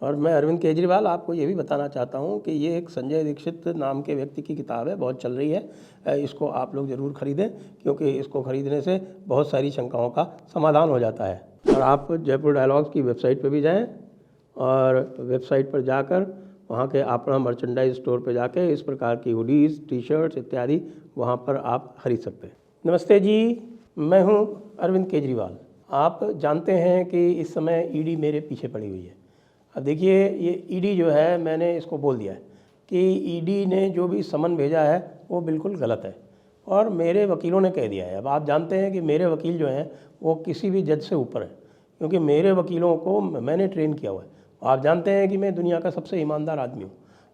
और मैं अरविंद केजरीवाल आपको ये भी बताना चाहता हूँ कि ये एक संजय दीक्षित नाम के व्यक्ति की किताब है, बहुत चल रही है। इसको आप लोग ज़रूर ख़रीदें, क्योंकि इसको ख़रीदने से बहुत सारी शंकाओं का समाधान हो जाता है। और आप जयपुर डायलॉग्स की वेबसाइट पर भी जाएं और वेबसाइट पर जाकर वहाँ के अपना मर्चेंडाइज स्टोर पर जाके इस प्रकार की हुडीज़, टी शर्ट्स इत्यादि वहाँ पर आप ख़रीद सकते हैं। नमस्ते जी, मैं हूँ अरविंद केजरीवाल। आप जानते हैं कि इस समय ईडी मेरे पीछे पड़ी हुई है। अब देखिए, ये ईडी जो है, मैंने इसको बोल दिया है कि ईडी ने जो भी समन भेजा है वो बिल्कुल गलत है, और मेरे वकीलों ने कह दिया है। अब आप जानते हैं कि मेरे वकील जो हैं वो किसी भी जज से ऊपर हैं, क्योंकि मेरे वकीलों को मैंने ट्रेन किया हुआ है। आप जानते हैं कि मैं दुनिया का सबसे ईमानदार आदमी हूँ।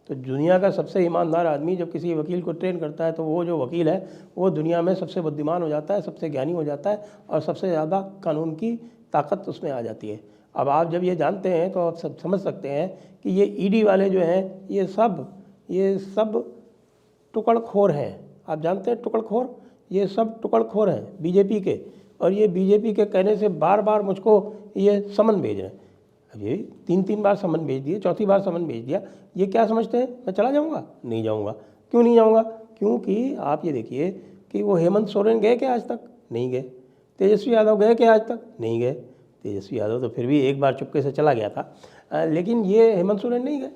तो दुनिया का सबसे ईमानदार आदमी जब किसी वकील को ट्रेन करता है तो वो जो वकील है वो दुनिया में सबसे बुद्धिमान हो जाता है, सबसे ज्ञानी हो जाता है, और सबसे ज़्यादा कानून की ताकत उसमें आ जाती है। अब आप जब ये जानते हैं तो आप सब समझ सकते हैं कि ये ईडी वाले जो हैं ये सब टुकड़खोर हैं। आप जानते हैं टुकड़खोर, ये सब टुकड़खोर हैं बीजेपी के, और ये बीजेपी के कहने से बार बार मुझको ये समन भेज रहे हैं। अब ये 3 बार समन भेज दिए, चौथी बार समन भेज दिया। ये क्या समझते हैं मैं चला जाऊँगा? नहीं जाऊँगा। क्यों नहीं जाऊँगा? क्योंकि आप ये देखिए कि वो हेमंत सोरेन गए क्या आज तक? नहीं गए। तेजस्वी यादव गए क्या आज तक? नहीं गए। तेजस्वी यादव तो फिर भी एक बार चुपके से चला गया था, लेकिन ये हेमंत सोरेन नहीं गए।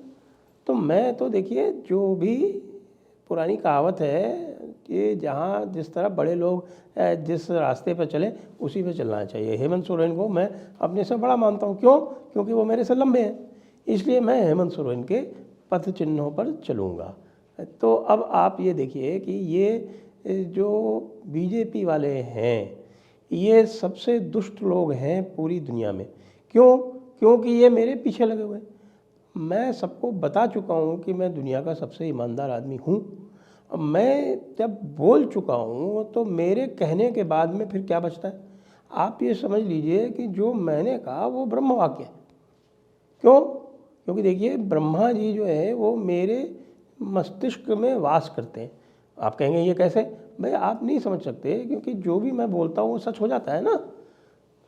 तो मैं तो देखिए, जो भी पुरानी कहावत है कि जहाँ जिस तरह बड़े लोग जिस रास्ते पर चले उसी पे चलना चाहिए। हेमंत सोरेन को मैं अपने से बड़ा मानता हूँ। क्यों? क्योंकि वो मेरे से लंबे हैं, इसलिए मैं हेमंत सोरेन के पथ चिन्हों पर चलूँगा। तो अब आप ये देखिए कि ये जो बीजेपी वाले हैं ये सबसे दुष्ट लोग हैं पूरी दुनिया में। क्यों? क्योंकि ये मेरे पीछे लगे हुए हैं। मैं सबको बता चुका हूँ कि मैं दुनिया का सबसे ईमानदार आदमी हूँ। अब मैं जब बोल चुका हूँ तो मेरे कहने के बाद में फिर क्या बचता है? आप ये समझ लीजिए कि जो मैंने कहा वो ब्रह्म वाक्य है। क्यों? क्योंकि देखिए, ब्रह्मा जी जो है वो मेरे मस्तिष्क में वास करते हैं। आप कहेंगे ये कैसे? भाई आप नहीं समझ सकते, क्योंकि जो भी मैं बोलता हूँ वो सच हो जाता है ना।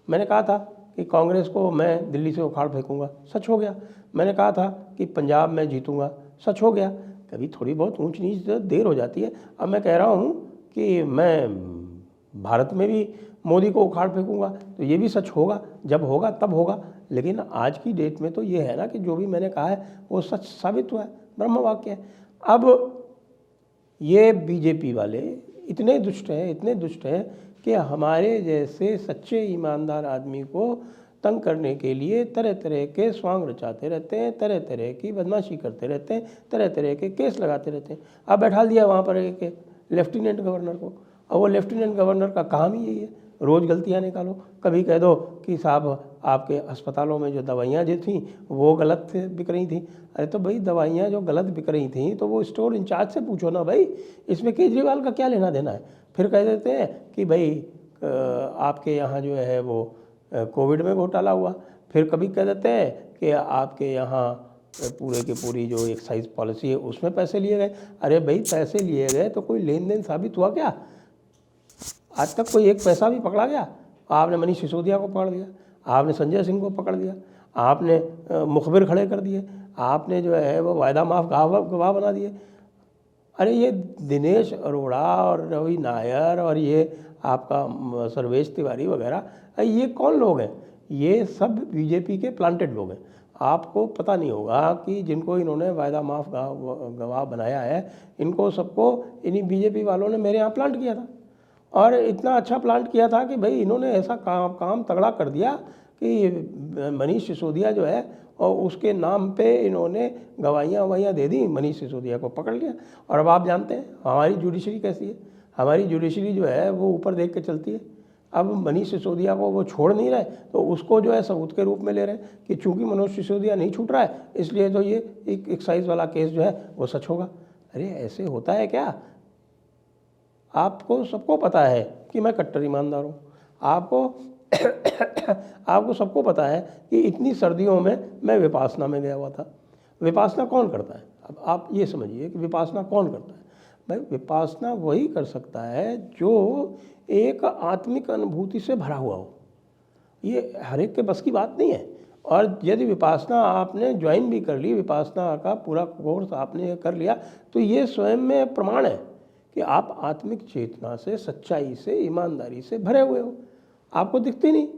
मैंने कहा था कि कांग्रेस को मैं दिल्ली से उखाड़ फेंकूंगा, सच हो गया। मैंने कहा था कि पंजाब में जीतूंगा, सच हो गया। कभी थोड़ी बहुत ऊंच नीच देर हो जाती है। अब मैं कह रहा हूँ कि मैं भारत में भी मोदी को उखाड़ फेंकूंगा, तो ये भी सच होगा। जब होगा तब होगा। लेकिन आज की डेट में तो ये है ना कि जो भी मैंने कहा है वो सच साबित हुआ है, ब्रह्म वाक्य है। अब ये बीजेपी वाले इतने दुष्ट हैं कि हमारे जैसे सच्चे ईमानदार आदमी को तंग करने के लिए तरह तरह के स्वांग रचाते रहते हैं, तरह तरह की बदमाशी करते रहते हैं, तरह तरह के केस लगाते रहते हैं। अब बैठा दिया वहाँ पर एक लेफ्टिनेंट गवर्नर को। और वो लेफ्टिनेंट गवर्नर का काम ही यही है, रोज़ गलतियाँ निकालो। कभी कह दो कि साहब आपके अस्पतालों में जो दवाइयाँ जो थी वो गलत बिक रही थी। अरे तो भाई, दवाइयाँ जो गलत बिक रही थी तो वो स्टोर इंचार्ज से पूछो ना भाई, इसमें केजरीवाल का क्या लेना देना है। फिर कह देते हैं कि भाई आपके यहाँ जो है वो कोविड में घोटाला हुआ। फिर कभी कह देते हैं कि आपके यहाँ पूरे की पूरी जो एक्साइज पॉलिसी है उसमें पैसे लिए गए। अरे भाई, पैसे लिए गए तो कोई लेन देन साबित हुआ क्या? आज तक कोई एक पैसा भी पकड़ा गया? आपने मनीष सिसोदिया को पकड़ लिया, आपने संजय सिंह को पकड़ लिया, आपने मुखबिर खड़े कर दिए, आपने जो है वो वायदा माफ गवाह बना दिए। अरे ये दिनेश अरोड़ा और रवि नायर और ये आपका सर्वेश तिवारी वगैरह, ये कौन लोग हैं? ये सब बीजेपी के प्लांटेड लोग हैं। आपको पता नहीं होगा कि जिनको इन्होंने वायदा माफ गवाह बनाया है, इनको सबको इन्हीं बीजेपी वालों ने मेरे यहाँ प्लांट किया था। और इतना अच्छा प्लांट किया था कि भाई इन्होंने ऐसा काम तगड़ा कर दिया कि मनीष सिसोदिया जो है और उसके नाम पे इन्होंने गवाहियाँ दे दी, मनीष सिसोदिया को पकड़ लिया। और अब आप जानते हैं हमारी जुडिशरी कैसी है। हमारी जुडिशरी जो है वो ऊपर देख के चलती है। अब मनीष सिसोदिया को वो छोड़ नहीं रहे, तो उसको जो है सबूत के रूप में ले रहे हैं कि चूंकि मनोज सिसोदिया नहीं छूट रहा है इसलिए तो ये एक एक्साइज वाला केस जो है वो सच होगा। अरे ऐसे होता है क्या? आपको सबको पता है कि मैं कट्टर ईमानदार हूँ। आपको सबको पता है कि इतनी सर्दियों में मैं विपासना में गया हुआ था। विपासना कौन करता है? अब आप ये समझिए कि विपासना कौन करता है। भाई, विपासना वही कर सकता है जो एक आत्मिक अनुभूति से भरा हुआ हो। ये हर एक के बस की बात नहीं है। और यदि विपासना आपने ज्वाइन भी कर ली, विपासना का पूरा कोर्स आपने कर लिया, तो ये स्वयं में प्रमाण है कि आप आत्मिक चेतना से, सच्चाई से, ईमानदारी से भरे हुए हो। आपको दिखती नहीं।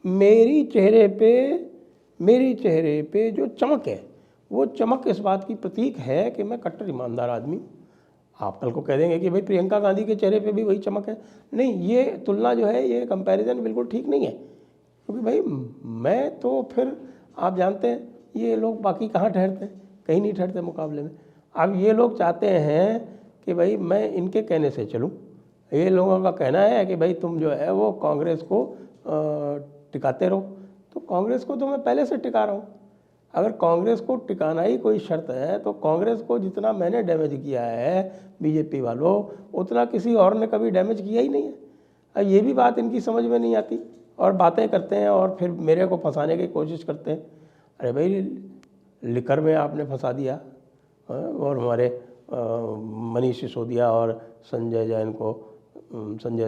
मेरी चेहरे पे जो चमक है, वो चमक इस बात की प्रतीक है कि मैं कट्टर ईमानदार आदमी हूँ। आप कल को कह देंगे कि भाई प्रियंका गांधी के चेहरे पे भी वही चमक है। नहीं, ये तुलना जो है, ये कंपैरिजन बिल्कुल ठीक नहीं है, क्योंकि भाई मैं तो फिर आप जानते हैं ये लोग बाकी कहाँ ठहरते हैं, कहीं नहीं ठहरते मुकाबले में। अब ये लोग चाहते हैं कि भाई मैं इनके कहने से चलूँ। ये लोगों का कहना है कि भाई तुम जो है वो कांग्रेस को टिकाते रहो, तो कांग्रेस को तो मैं पहले से टिका रहा हूँ। अगर कांग्रेस को टिकाना ही कोई शर्त है, तो कांग्रेस को जितना मैंने डैमेज किया है बीजेपी वालों, उतना किसी और ने कभी डैमेज किया ही नहीं है। अब ये भी बात इनकी समझ में नहीं आती, और बातें करते हैं और फिर मेरे को फंसाने की कोशिश करते हैं। अरे भाई, लिकर में आपने फंसा दिया, और हमारे मनीष सिसोदिया और संजय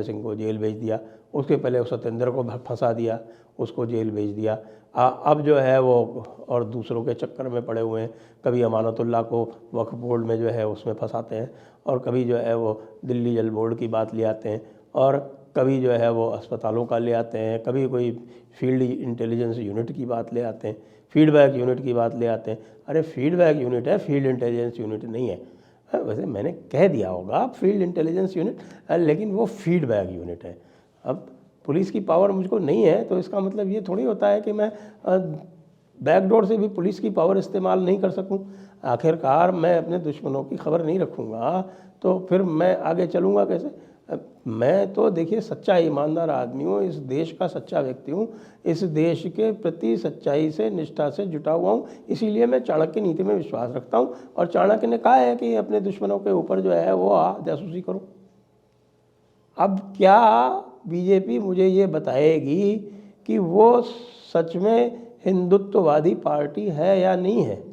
सिंह को जेल भेज दिया। उसके पहले सत्येंद्र को फंसा दिया, उसको जेल भेज दिया। अब जो है वो और दूसरों के चक्कर में पड़े हुए हैं। कभी अमानतुल्लाह को वक्फ बोर्ड में जो है उसमें फंसाते हैं, और कभी जो है वो दिल्ली जल बोर्ड की बात ले आते हैं, और कभी जो है वो अस्पतालों का ले आते हैं, कभी कोई फील्ड इंटेलिजेंस यूनिट की बात ले आते हैं, फीडबैक यूनिट की बात ले आते हैं। अरे फीडबैक यूनिट है, फील्ड इंटेलिजेंस यूनिट नहीं है। वैसे मैंने कह दिया होगा फील्ड इंटेलिजेंस यूनिट, लेकिन वो फीडबैक यूनिट है। अब पुलिस की पावर मुझको नहीं है, तो इसका मतलब ये थोड़ी होता है कि मैं बैकडोर से भी पुलिस की पावर इस्तेमाल नहीं कर सकूं। आखिरकार मैं अपने दुश्मनों की खबर नहीं रखूंगा, तो फिर मैं आगे चलूँगा कैसे? मैं तो देखिए सच्चा ईमानदार आदमी हूँ, इस देश का सच्चा व्यक्ति हूँ, इस देश के प्रति सच्चाई से, निष्ठा से जुटा हुआ हूँ। इसीलिए मैं चाणक्य नीति में विश्वास रखता हूँ, और चाणक्य ने कहा है कि अपने दुश्मनों के ऊपर जो है वो जासूसी करो। अब क्या बीजेपी मुझे ये बताएगी कि वो सच में हिंदुत्ववादी पार्टी है या नहीं है?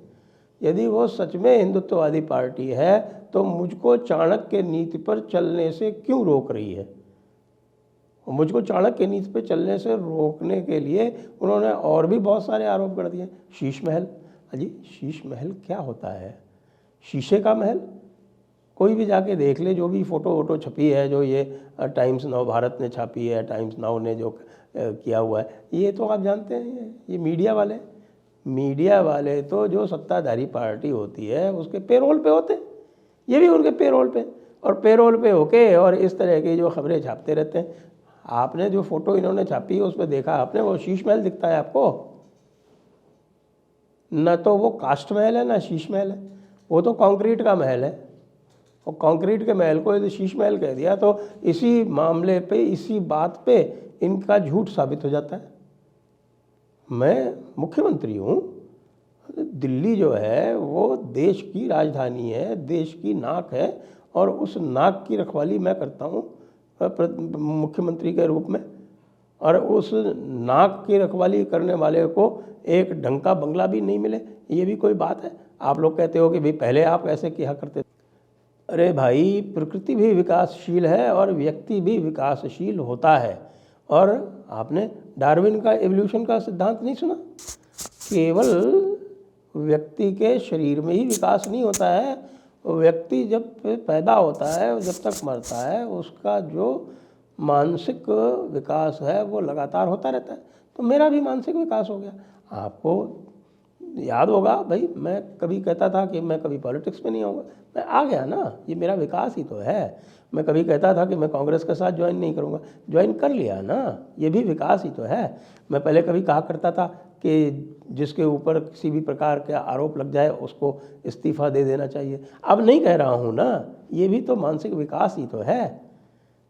यदि वो सच में हिंदुत्ववादी पार्टी है, तो मुझको चाणक्य नीति पर चलने से क्यों रोक रही है? मुझको चाणक्य नीति पर चलने से रोकने के लिए उन्होंने और भी बहुत सारे आरोप कर दिए। शीश महल, अजी शीश महल क्या होता है? शीशे का महल? कोई भी जाके देख ले, जो भी फ़ोटो वोटो छपी है, जो ये टाइम्स नाउ भारत ने छापी है, टाइम्स नाउ ने जो किया हुआ है, ये तो आप जानते हैं, ये मीडिया वाले तो जो सत्ताधारी पार्टी होती है उसके पेरोल पे होते हैं, ये भी उनके पेरोल पे, और पेरोल पे होके और इस तरह की जो खबरें छापते रहते हैं। आपने जो फ़ोटो इन्होंने छापी है उस पर देखा आपने, वो शीश महल दिखता है आपको? न तो वो कास्ट महल है, ना शीश महल है, वो तो कंक्रीट का महल है। और कंक्रीट के महल को यदि शीश महल कह दिया, तो इसी मामले पे, इसी बात पे इनका झूठ साबित हो जाता है। मैं मुख्यमंत्री हूँ, दिल्ली जो है वो देश की राजधानी है, देश की नाक है, और उस नाक की रखवाली मैं करता हूँ मुख्यमंत्री के रूप में। और उस नाक की रखवाली करने वाले को एक ढंग का बंगला भी नहीं मिले, ये भी कोई बात है? आप लोग कहते हो कि भाई पहले आप ऐसे किया करते। अरे भाई, प्रकृति भी विकासशील है और व्यक्ति भी विकासशील होता है। और आपने डार्विन का एवोल्यूशन का सिद्धांत नहीं सुना? केवल व्यक्ति के शरीर में ही विकास नहीं होता है, व्यक्ति जब पैदा होता है, जब तक मरता है, उसका जो मानसिक विकास है वो लगातार होता रहता है। तो मेरा भी मानसिक विकास हो गया। आपको याद होगा भाई, मैं कभी कहता था कि मैं कभी पॉलिटिक्स में नहीं आऊँगा, मैं आ गया ना, ये मेरा विकास ही तो है। मैं कभी कहता था कि मैं कांग्रेस के साथ ज्वाइन नहीं करूँगा, ज्वाइन कर लिया ना, ये भी विकास ही तो है। मैं पहले कभी कहा करता था कि जिसके ऊपर किसी भी प्रकार का आरोप लग जाए उसको इस्तीफ़ा दे देना चाहिए, अब नहीं कह रहा हूँ ना, ये भी तो मानसिक विकास ही तो है।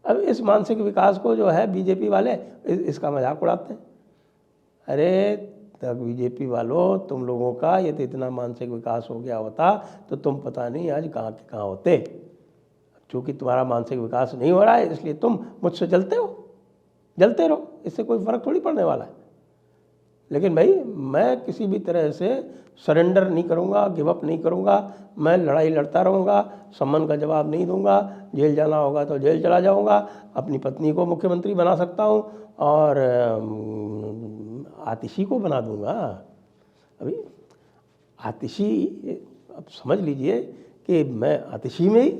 अब इस मानसिक विकास को जो है बीजेपी वाले इसका मजाक उड़ाते हैं। अरे तक बीजेपी वालों, तुम लोगों का यदि इतना मानसिक विकास हो गया होता तो तुम पता नहीं आज कहाँ के कहाँ होते। चूँकि तुम्हारा मानसिक विकास नहीं हो रहा है, इसलिए तुम मुझसे जलते रहो, इससे कोई फ़र्क थोड़ी पड़ने वाला है। लेकिन भाई, मैं किसी भी तरह से सरेंडर नहीं करूँगा, गिव अप नहीं करूँगा, मैं लड़ाई लड़ता रहूँगा, सम्मान का जवाब नहीं दूँगा, जेल जाना होगा तो जेल चला जाऊँगा, अपनी पत्नी को मुख्यमंत्री बना सकता हूँ और आतिशी को बना दूँगा। अभी आतिशी, अब समझ लीजिए कि मैं आतिशी में ही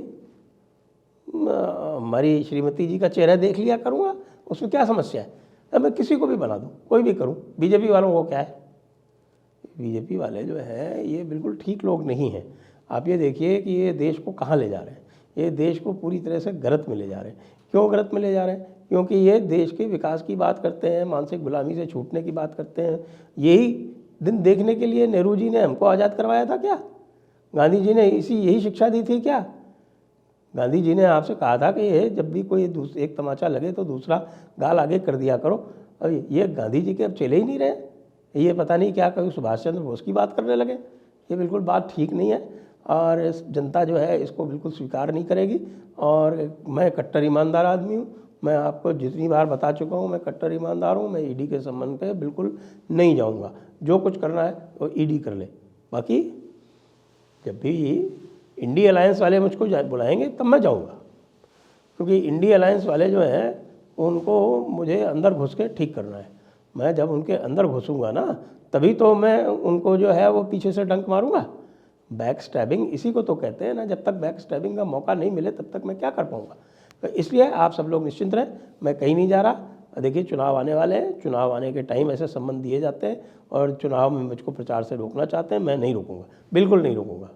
हमारी श्रीमती जी का चेहरा देख लिया करूँगा, उसमें क्या समस्या है? अब मैं किसी को भी बना दूँ, कोई भी करूँ। बीजेपी वालों को क्या है? बीजेपी वाले जो हैं ये बिल्कुल ठीक लोग नहीं हैं। आप ये देखिए कि ये देश को कहाँ ले जा रहे हैं। ये देश को पूरी तरह से गलत में ले जा रहे हैं। क्यों गलत में ले जा रहे हैं? क्योंकि ये देश के विकास की बात करते हैं, मानसिक गुलामी से छूटने की बात करते हैं। यही दिन देखने के लिए नेहरू जी ने हमको आज़ाद करवाया था क्या? गांधी जी ने यही शिक्षा दी थी क्या? गांधी जी ने आपसे कहा था कि ये जब भी कोई एक तमाचा लगे तो दूसरा गाल आगे कर दिया करो। अब ये गांधी जी के अब चले ही नहीं रहे। ये पता नहीं क्या कभी सुभाष चंद्र बोस की बात करने लगे। ये बिल्कुल बात ठीक नहीं है और जनता जो है इसको बिल्कुल स्वीकार नहीं करेगी। और मैं कट्टर ईमानदार आदमी हूँ। मैं आपको जितनी बार बता चुका हूँ, मैं कट्टर ईमानदार हूँ। मैं ईडी के संबंध पे बिल्कुल नहीं जाऊँगा। जो कुछ करना है वो ईडी कर ले। बाकी जब भी इंडी अलायंस वाले मुझको बुलाएंगे तब मैं जाऊँगा, क्योंकि इंडी अलायंस वाले जो हैं उनको मुझे अंदर घुस के ठीक करना है। मैं जब उनके अंदर घुसूँगा ना तभी तो मैं उनको जो है वो पीछे से डंक मारूँगा। बैक स्टैबिंग इसी को तो कहते हैं ना। जब तक बैक स्टैबिंग का मौका नहीं मिले तब तक मैं क्या कर पाऊँगा। तो इसलिए आप सब लोग निश्चिंत रहें, मैं कहीं नहीं जा रहा। देखिए चुनाव आने वाले हैं, चुनाव आने के टाइम ऐसे संबंध दिए जाते हैं और चुनाव में मुझको प्रचार से रोकना चाहते हैं। मैं नहीं रोकूँगा, बिल्कुल नहीं रोकूँगा।